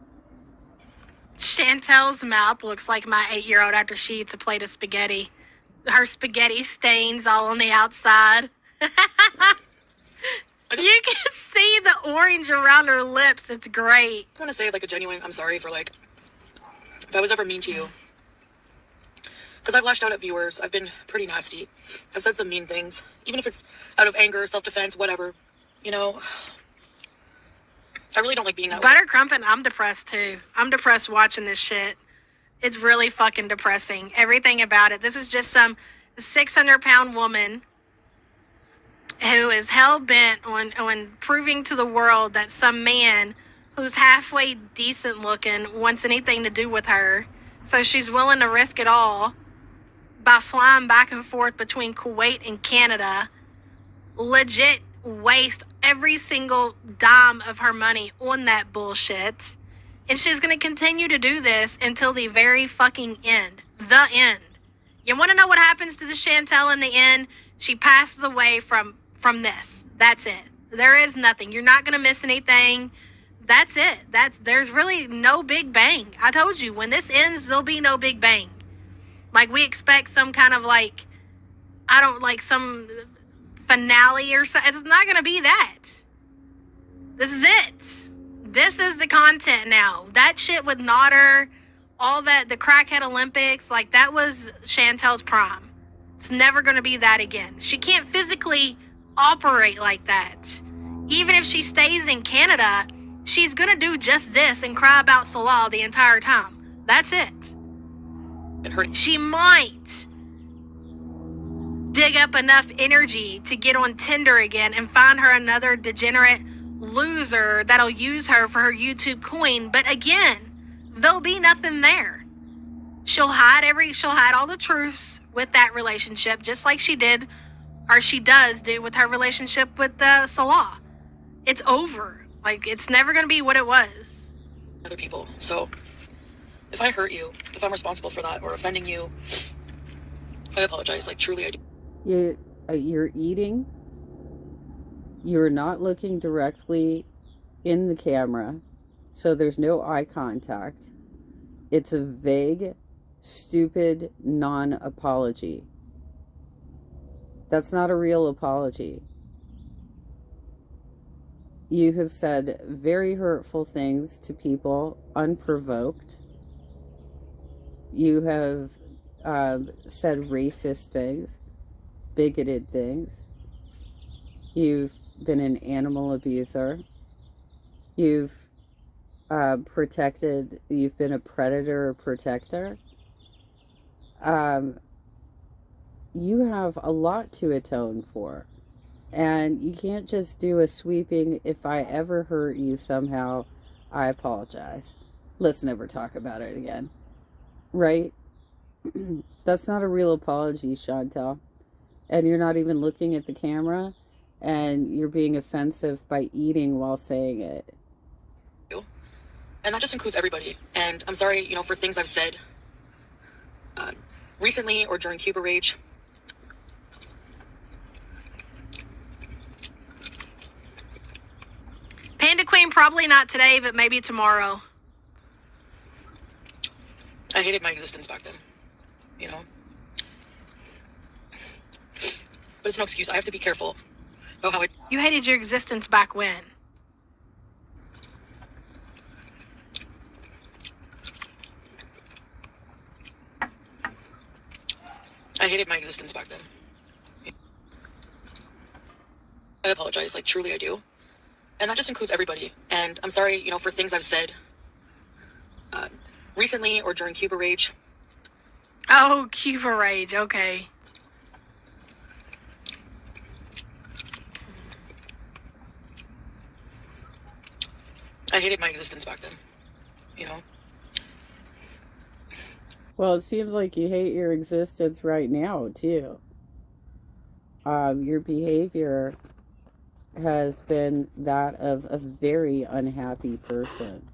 Chantel's mouth looks like my 8-year-old after she eats a plate of spaghetti. Her spaghetti stains all on the outside. You can see the orange around her lips. It's great. I want to say like a genuine, I'm sorry for like, if I was ever mean to you. Because I've lashed out at viewers. I've been pretty nasty. I've said some mean things. Even if it's out of anger, self-defense, whatever. You know, I really don't like being that way. Buttercrumpet, I'm depressed too. I'm depressed watching this shit. It's really fucking depressing. Everything about it. This is just some 600-pound woman who is hell-bent on proving to the world that some man who's halfway decent looking wants anything to do with her. So she's willing to risk it all by flying back and forth between Kuwait and Canada. Legit waste every single dime of her money on that bullshit. And she's going to continue to do this until the very fucking end. The end. You want to know what happens to the Chantel in the end? She passes away from this. That's it. There is nothing. You're not going to miss anything. That's it. There's really no big bang. I told you, when this ends, there'll be no big bang. Like, we expect some kind of like, some finale or something. It's not going to be that. This is it. This is the content now. That shit with Nodder, all that, the Crackhead Olympics, like, that was Chantel's prime. It's never going to be that again. She can't physically operate like that. Even if she stays in Canada, she's going to do just this and cry about Salah the entire time. That's it. She might dig up enough energy to get on Tinder again and find her another degenerate loser that'll use her for her YouTube coin. But again, there'll be nothing there. She'll hide all the truths with that relationship, just like she did, or she does do with her relationship with Salah. It's over. Like, it's never going to be what it was. Other people. So, if I hurt you, if I'm responsible for that or offending you, I apologize. Like, truly, I do. You're eating. You're not looking directly in the camera, so there's no eye contact. It's a vague, stupid non-apology. That's not a real apology. You have said very hurtful things to people unprovoked. You have said racist things, bigoted things. You've been an animal abuser. You've you've been a predator or protector. You have a lot to atone for. And you can't just do a sweeping, if I ever hurt you somehow, I apologize. Let's never talk about it again. Right? That's not a real apology, Chantel. And you're not even looking at the camera, and you're being offensive by eating while saying it. And that just includes everybody. And I'm sorry, for things I've said recently or during Cuba Rage. Panda Queen, probably not today, but maybe tomorrow. I hated my existence back then, But it's no excuse. I have to be careful about how You hated your existence back when? I hated my existence back then. I apologize. Like, truly I do. And that just includes everybody. And I'm sorry, for things I've said recently or during Cuba Rage. Oh, Cuba Rage. Okay. I hated my existence back then, Well, it seems like you hate your existence right now, too. Your behavior has been that of a very unhappy person.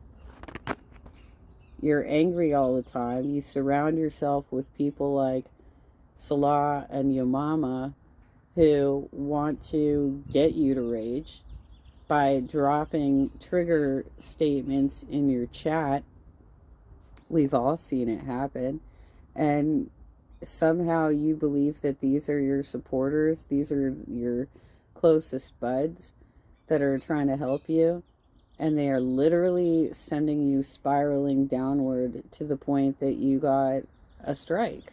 You're angry all the time. You surround yourself with people like Salah and your mama who want to get you to rage by dropping trigger statements in your chat. We've all seen it happen. And somehow you believe that these are your supporters, these are your closest buds that are trying to help you, and they are literally sending you spiraling downward to the point that you got a strike.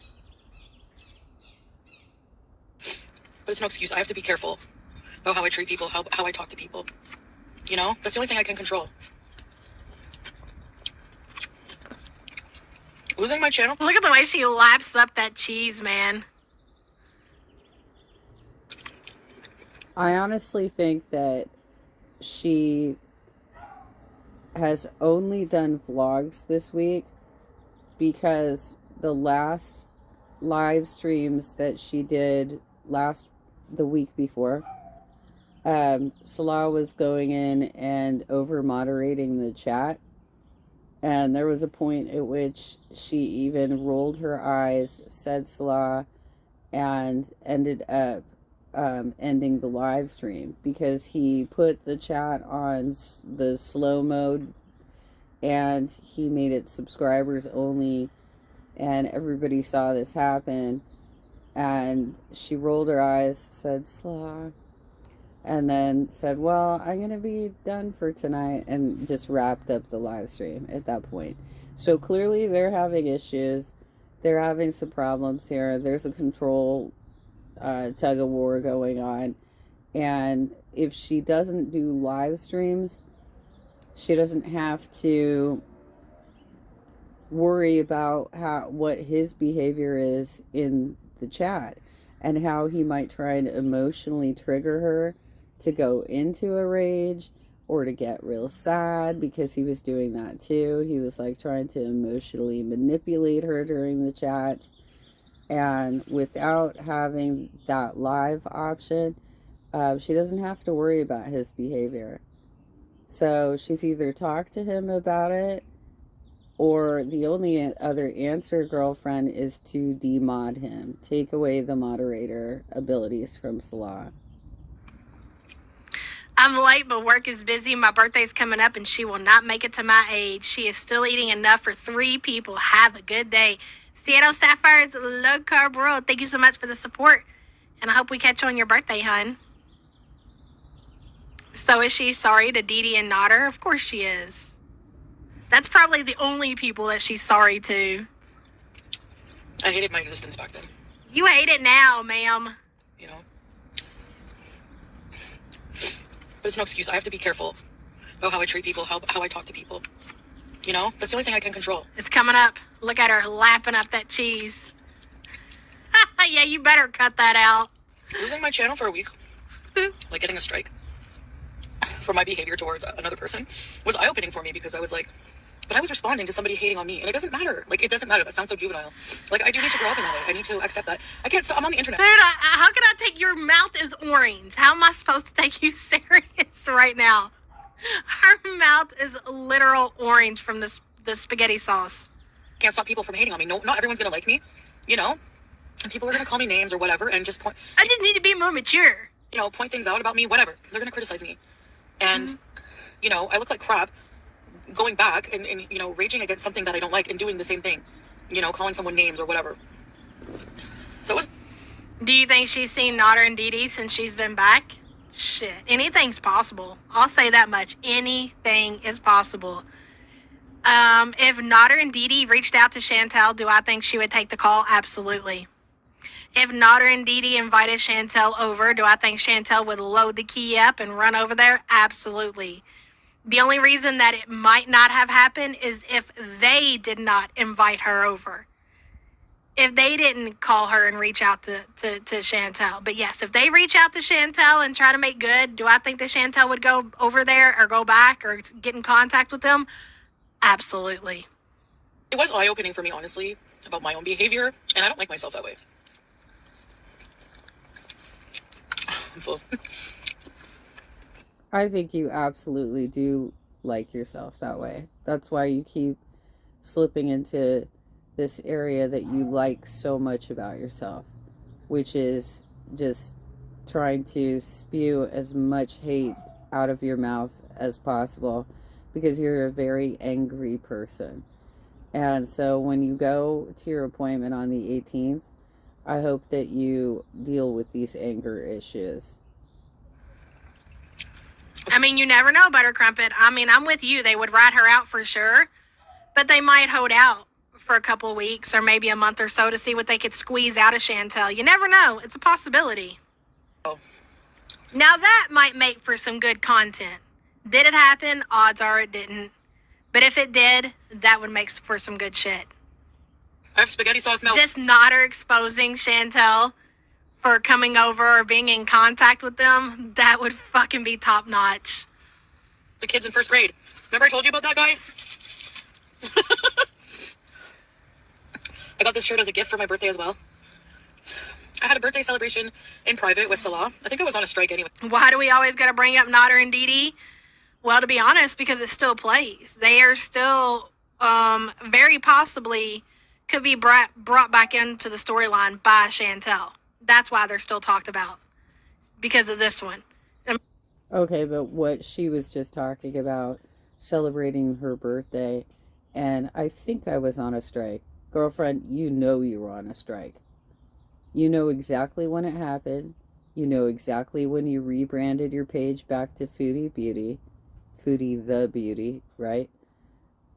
But it's no excuse. I have to be careful about how I treat people, how I talk to people. You know, that's the only thing I can control. Losing my channel. Look at the way she laps up that cheese, man. I honestly think that she has only done vlogs this week because the last live streams that she did the week before, Salah was going in and over moderating the chat, and there was a point at which she even rolled her eyes, said Salah, and ended up ending the live stream because he put the chat on the slow mode and he made it subscribers only, and everybody saw this happen, and she rolled her eyes, said Salah, and then said, well, I'm going to be done for tonight, and just wrapped up the live stream at that point. So clearly they're having issues. They're having some problems here. There's a control tug of war going on. And if she doesn't do live streams, she doesn't have to worry about what his behavior is in the chat and how he might try and emotionally trigger her to go into a rage or to get real sad, because he was doing that too. He was like trying to emotionally manipulate her during the chats. And without having that live option, she doesn't have to worry about his behavior. So she's either talked to him about it, or the only other answer, girlfriend, is to demod him. Take away the moderator abilities from Salah. I'm late, but work is busy. My birthday's coming up, and she will not make it to my age. She is still eating enough for 3 people. Have a good day. Seattle Sapphire's Low Carb World. Thank you so much for the support, and I hope we catch you on your birthday, hun. So is she sorry to Dee Dee and Nodder? Of course she is. That's probably the only people that she's sorry to. I hated my existence back then. You hate it now, ma'am. You know? But it's no excuse. I have to be careful about how I treat people, how I talk to people. You know? That's the only thing I can control. It's coming up. Look at her lapping up that cheese. Yeah, you better cut that out. Losing my channel for a week, like getting a strike for my behavior towards another person, was eye-opening for me, because I was like, but I was responding to somebody hating on me, and it doesn't matter. Like, it doesn't matter. That sounds so juvenile. Like, I do need to grow up in that way. I need to accept that. I can't stop. I'm on the internet. Dude, how can I take your mouth is orange? How am I supposed to take you serious right now? Her mouth is literal orange from the spaghetti sauce. Can't stop people from hating on me. No, not everyone's gonna like me, you know? And people are gonna call me names or whatever, and just point. I just need to be more mature. You know, point things out about me, whatever. They're gonna criticize me. And, you know, I look like crap going back and, you know, raging against something that I don't like and doing the same thing. You know, calling someone names or whatever. So it was... Do you think she's seen Nodder and Dee Dee since she's been back? Shit, anything's possible. I'll say that much. Anything is possible. If Nodder and Dee Dee reached out to Chantel, do I think she would take the call? Absolutely. If Nodder and Dee Dee invited Chantel over, do I think Chantel would load the key up and run over there? Absolutely. The only reason that it might not have happened is if they did not invite her over. If they didn't call her and reach out to Chantel. But yes, if they reach out to Chantel and try to make good, do I think that Chantel would go over there or go back or get in contact with them? Absolutely. It was eye-opening for me, honestly, about my own behavior, and I don't like myself that way. I'm full. I think you absolutely do like yourself that way. That's why you keep slipping into this area that you like so much about yourself, which is just trying to spew as much hate out of your mouth as possible because you're a very angry person. And so when you go to your appointment on the 18th, I hope that you deal with these anger issues. I mean, you never know, Butter Crumpet. I mean, I'm with you. They would rat her out for sure, but they might hold out for a couple of weeks or maybe a month or so to see what they could squeeze out of Chantel. You never know. It's a possibility. Now that might make for some good content. Did it happen? Odds are it didn't. But if it did, that would make for some good shit. I have spaghetti sauce melt. Just not her exposing Chantel for coming over or being in contact with them, that would fucking be top notch. The kids in first grade. Remember I told you about that guy? I got this shirt as a gift for my birthday as well. I had a birthday celebration in private with Salah. I think I was on a strike anyway. Why do we always got to bring up Nader and Dee Dee? Well, to be honest, because it still plays. They are still very possibly could be brought back into the storyline by Chantel. That's why they're still talked about, because of this one. Okay, but what she was just talking about, celebrating her birthday, and I think I was on a strike. Girlfriend, you know you were on a strike. You know exactly when it happened. You know exactly when you rebranded your page back to Foody Beauty. Foody the Beauty, right?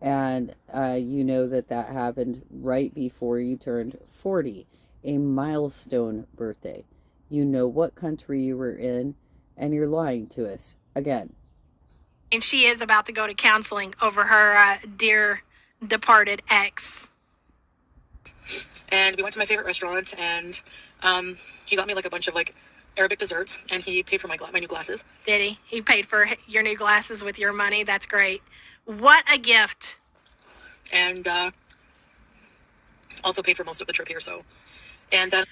And you know that happened right before you turned 40, a milestone birthday. You know what country you were in, and you're lying to us again. And she is about to go to counseling over her dear departed ex. And we went to my favorite restaurant, and he got me like a bunch of like Arabic desserts, and he paid for my new glasses. Did he? He paid for your new glasses with your money? That's great. What a gift. And also paid for most of the trip here, so. And then...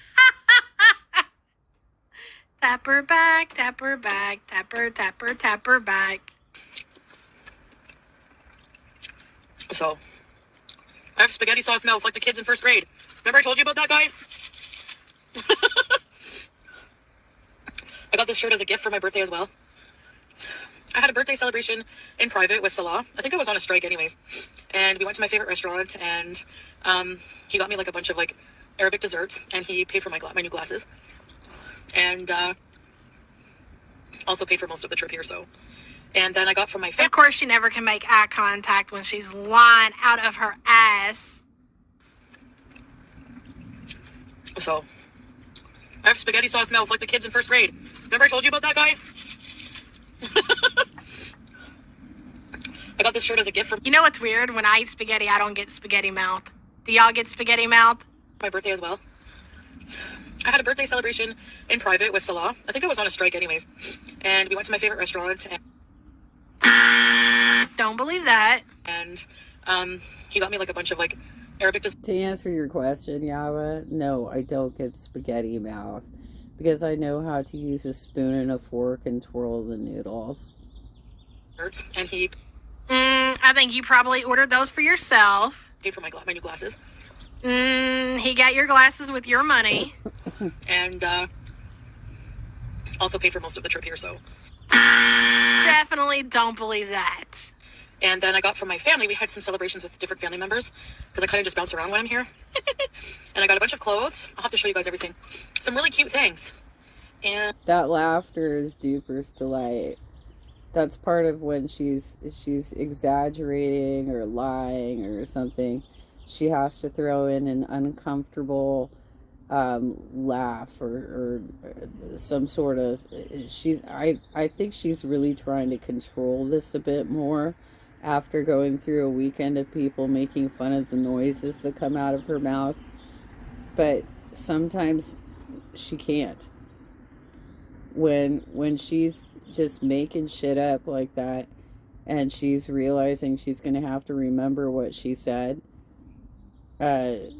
Tap her back, tap her back, tap her, tap her, tap her back. So, I have spaghetti sauce mouth like the kids in first grade. Remember I told you about that guy? I got this shirt as a gift for my birthday as well. I had a birthday celebration in private with Salah. I think I was on a strike anyways. And we went to my favorite restaurant, and he got me like a bunch of like Arabic desserts, and he paid for my new glasses. And also paid for most of the trip here, so. And then I got from my Of course, she never can make eye contact when she's lying out of her ass. So, I have spaghetti sauce mouth like the kids in first grade. Remember I told you about that guy? I got this shirt as a gift for... You know what's weird? When I eat spaghetti, I don't get spaghetti mouth. Do y'all get spaghetti mouth? My birthday as well. I had a birthday celebration in private with Salah. I think I was on a strike anyways. And we went to my favorite restaurant. And don't believe that. And he got me like a bunch of like Arabic desserts. To answer your question, Yaba, no, I don't get spaghetti mouth because I know how to use a spoon and a fork and twirl the noodles. And he... I think you probably ordered those for yourself. Paid for my new glasses. He got your glasses with your money. And also paid for most of the trip here, so. Definitely don't believe that. And then I got from my family, we had some celebrations with different family members because I kind of just bounce around when I'm here. And I got a bunch of clothes. I'll have to show you guys everything. Some really cute things. And that laughter is Duper's delight. That's part of when she's exaggerating or lying or something. She has to throw in an uncomfortable laugh or some sort of... I think she's really trying to control this a bit more after going through a weekend of people making fun of the noises that come out of her mouth. But sometimes she can't. When she's just making shit up like that and she's realizing she's going to have to remember what she said, an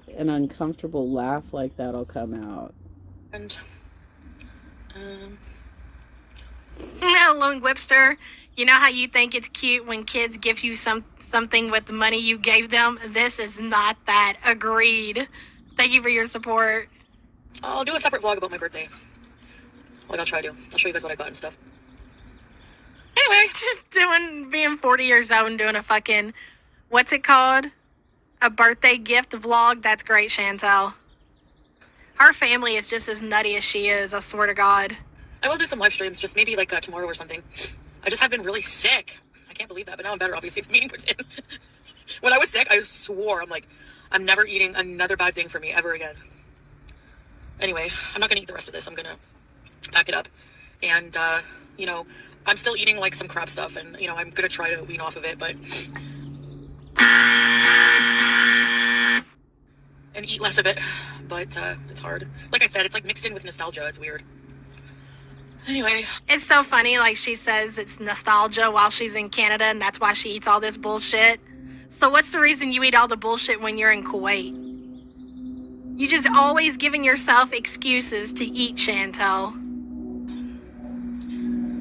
uncomfortable laugh like that'll come out. And Lone Whipster, you know how you think it's cute when kids give you something with the money you gave them? This is not that. Agreed. Thank you for your support. I'll do a separate vlog about my birthday. Like, I'll try to. I'll show you guys what I got and stuff. Anyway. Just being 40 years old and doing a fucking, what's it called? A birthday gift vlog. That's great, Chantel. Her family is just as nutty as she is, I swear to God. I will do some live streams, just maybe like tomorrow or something. I just have been really sick. I can't believe that, but now I'm better, obviously, from eating poutine. When I was sick, I swore, I'm like, I'm never eating another bad thing for me ever again. Anyway, I'm not going to eat the rest of this. I'm going to pack it up. And, you know, I'm still eating like some crap stuff, and, you know, I'm going to try to wean off of it, but... and eat less of it, but it's hard. Like I said, it's like mixed in with nostalgia. It's weird. Anyway. It's so funny, like she says it's nostalgia while she's in Canada, and that's why she eats all this bullshit. So what's the reason you eat all the bullshit when you're in Kuwait? You just always giving yourself excuses to eat, Chantel.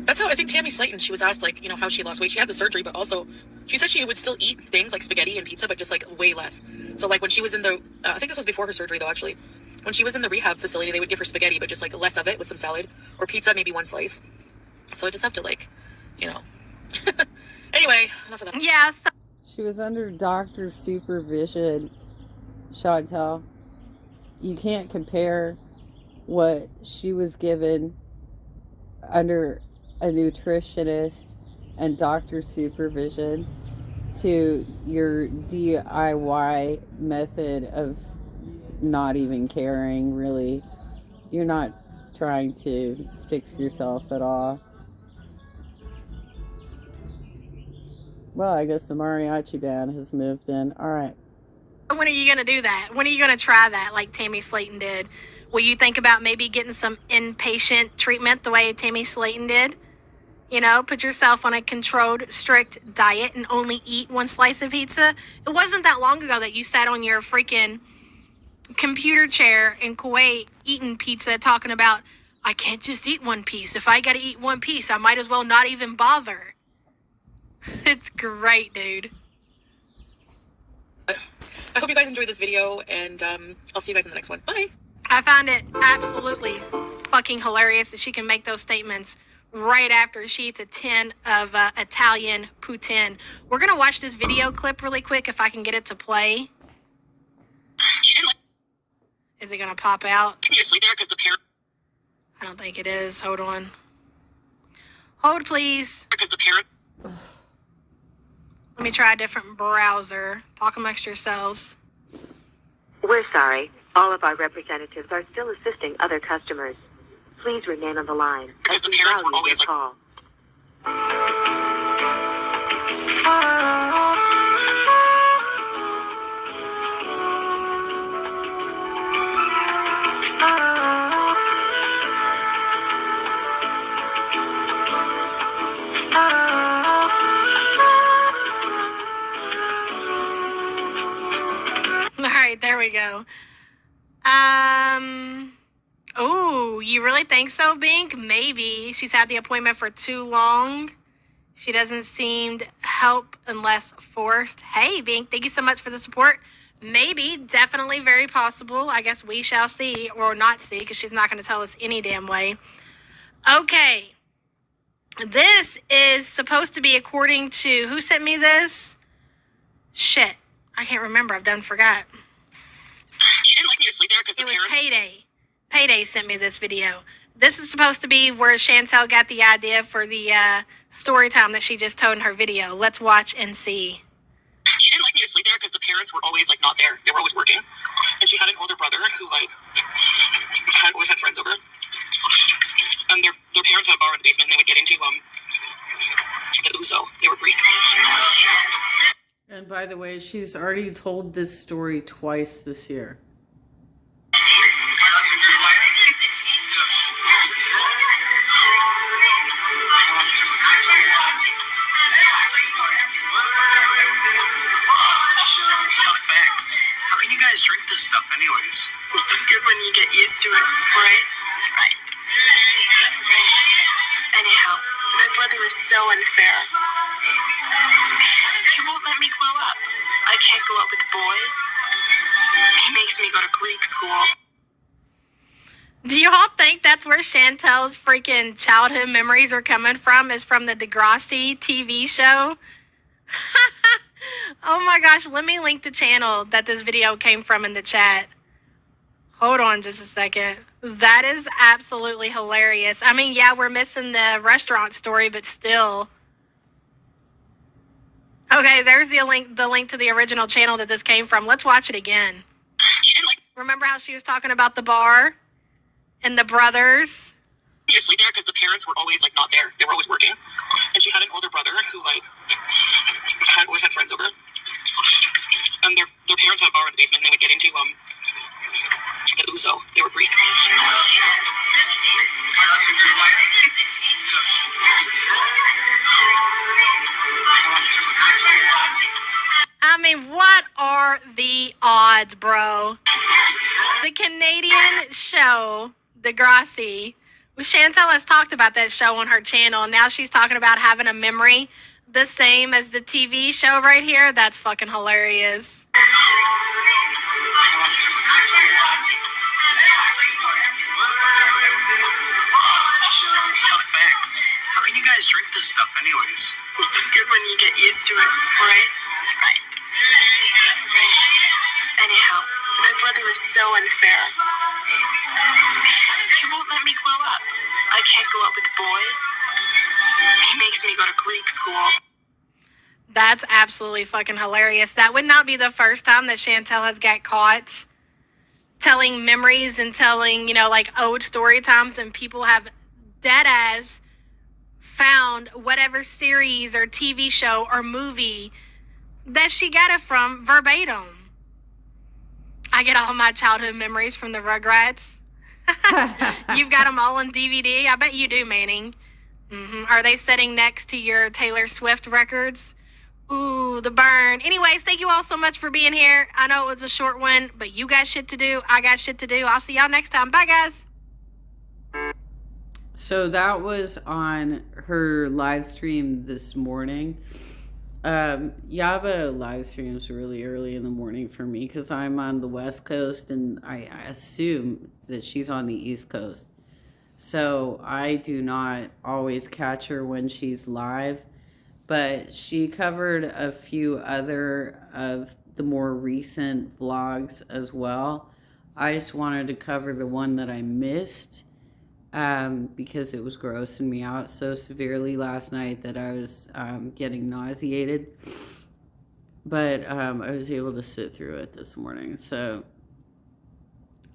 That's how I think Tammy Slayton, she was asked, like, you know, how she lost weight. She had the surgery, but also she said she would still eat things like spaghetti and pizza, but just like way less. So like when she was in the, I think this was before her surgery though, actually. When she was in the rehab facility, they would give her spaghetti, but just like less of it with some salad, or pizza, maybe one slice. So I just have to, like, you know. Anyway, enough of that. Yeah. So She was under doctor supervision, Chantel. You can't compare what she was given under a nutritionist and doctor supervision to your DIY method of not even caring, really. You're not trying to fix yourself at all. Well, I guess the mariachi band has moved in. All right. when are you going to do that? When are you going to try that like Tammy Slayton did? Will you think about maybe getting some inpatient treatment the way Tammy Slayton did? You know, put yourself on a controlled, strict diet and only eat one slice of pizza. It wasn't that long ago that you sat on your freaking computer chair in Kuwait eating pizza talking about, I can't just eat one piece. If I got to eat one piece, I might as well not even bother. It's great, dude. I hope you guys enjoyed this video, and I'll see you guys in the next one. Bye. I found it absolutely fucking hilarious that she can make those statements right after she eats a tin of Italian poutine. We're going to watch this video clip really quick if I can get it to play. Is it going to pop out? Can you sleep there because the parent? I don't think it is. Hold on. Hold, please. Because the parent. Let me try a different browser. Talk amongst yourselves. We're sorry. All of our representatives are still assisting other customers. Please remain on the line Because as the we parents were value always your call. All right, there we go. Oh, you really think so, Bink? Maybe. She's had the appointment for too long. She doesn't seem to help unless forced. Hey, Bink, thank you so much for the support. Maybe, definitely, very possible. I guess we shall see, or not see, because she's not going to tell us any damn way. Okay. This is supposed to be according to, who sent me this? Shit. I can't remember. I've done forgot. She didn't like me to sleep there because the It was parent. Payday. Payday sent me this video. This is supposed to be where Chantel got the idea for the story time that she just told in her video. Let's watch and see. She didn't like me to sleep there because the parents were always like not there. They were always working, and she had an older brother who like always had friends over, and their parents had a bar in the basement. And they would get into the ouzo. They were Greek. And by the way, she's already told this story twice this year. Good when you get used to it, right? Right. Anyhow, red blood was so unfair. He won't let me grow up. I can't go out with boys. He makes me go to Greek school. Do you all think that's where Chantel's freaking childhood memories are coming from? Is from the Degrassi TV show? Oh my gosh, let me link the channel that this video came from in the chat. Hold on just a second. That is absolutely hilarious. I mean, yeah, we're missing the restaurant story, but still. Okay, there's the link to the original channel that this came from. Let's watch it again. She didn't like Remember how she was talking about the bar and the brothers? me to sleep there because the parents were always like not there. They were always working. And she had an older brother who like had always had friends over. And their parents had a bar in the basement and they would get into the ouzo. They were Greek. I mean, what are the odds, bro? The Canadian show, Degrassi. Chantel has talked about that show on her channel. Now she's talking about having a memory the same as the TV show right here. That's fucking hilarious. No thanks. How can you guys drink this stuff anyways? It's good when you get used to it, right? Right. Anyhow, my brother is so unfair. He won't let me grow up. I can't go out with boys. He makes me go to Greek school. That's absolutely fucking hilarious. That would not be the first time that Chantel has got caught telling memories and telling, you know, like old story times, and people have dead ass found whatever series or TV show or movie that she got it from verbatim. I get all my childhood memories from the Rugrats. You've got them all on DVD. I bet you do, Manning. Are they sitting next to your Taylor Swift records? Ooh, the burn. Anyways, thank you all so much for being here. I know it was a short one, but you got shit to do. I got shit to do. I'll see y'all next time. Bye, guys. So that was on her live stream this morning. Yaba live streams really early in the morning for me because I'm on the West Coast and I assume that she's on the East Coast. So I do not always catch her when she's live, but she covered a few other of the more recent vlogs as well. I just wanted to cover the one that I missed because it was grossing me out so severely last night that I was getting nauseated. But I was able to sit through it this morning. So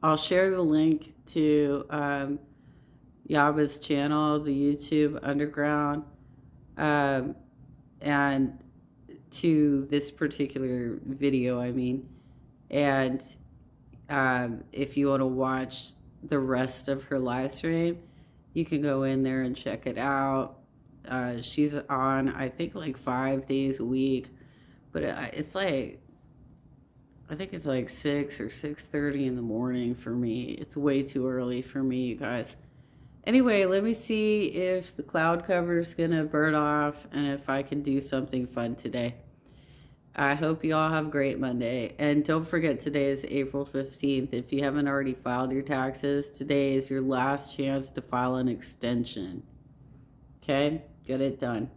I'll share the link to Yaba's channel, the YouTube Underground, and to this particular video, I mean. And if you want to watch the rest of her live stream, you can go in there and check it out. She's on, I think, like 5 days a week, but it's like, I think it's like 6 or 6:30 in the morning for me. It's way too early for me, you guys. Anyway, let me see if the cloud cover is gonna burn off and if I can do something fun today. I hope you all have a great Monday. And don't forget, today is April 15th. If you haven't already filed your taxes, today is your last chance to file an extension. Okay? Get it done.